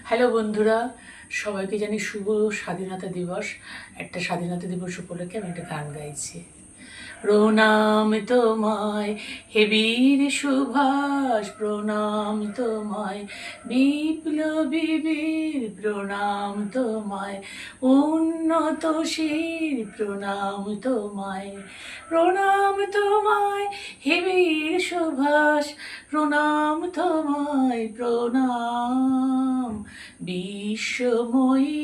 Hello বন্ধুরা, সবাইকে জানি শুভ স্বাধীনতা দিবস। একটা স্বাধীনতা দিবস উপলক্ষে আমি একটা গান গাইছি। প্রণাম তোমায় হে বীর সুভাষ, প্রণাম তোমায় বিপ্লবী বীর, প্রণাম তোমায় উন্নত শির, প্রণাম তোমায়, প্রণাম তোমায় হে বীর সুভাষ, প্রণাম তোমায়, প্রণাম বিশ্বময়ী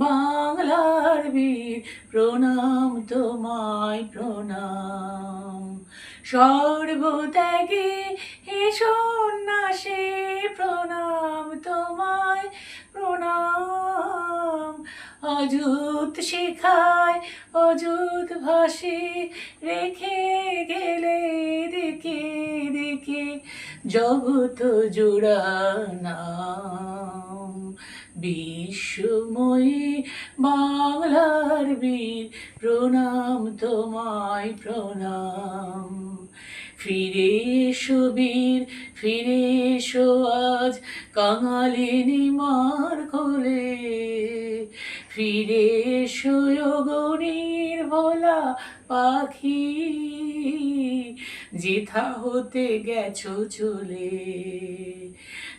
বাংলার বীর, প্রণাম তোমায়, প্রণাম সর্বত্যাগী হে সন্ন্যাসী, প্রণাম তোমায়, প্রণাম অযুত শিখায় অযুত ভাসি, রেখে গেলে দেখে দেখে জগৎ জোড়া নাম, বিশ্বময়ী বাংলার বীর, প্রণাম তোমায়, প্রণাম ফিরে এসো বীর, ফিরে এসো আজ কাঙালিনী মার কোলে, ফিরে এসো অগণীর ভোলা পাখি, যেথা হতে গেছো চলে।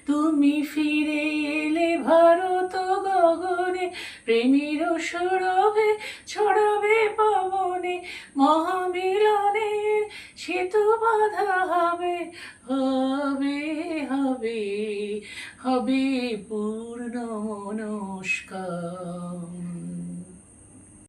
তুমি ফিরে এলে ভারত গগনে, প্রেমীর সৌরভে ছড়াবে পবনে, মহামিলনের সেতু বাঁধা হবে, হবে হবে হবে পূর্ণ মনস্কার।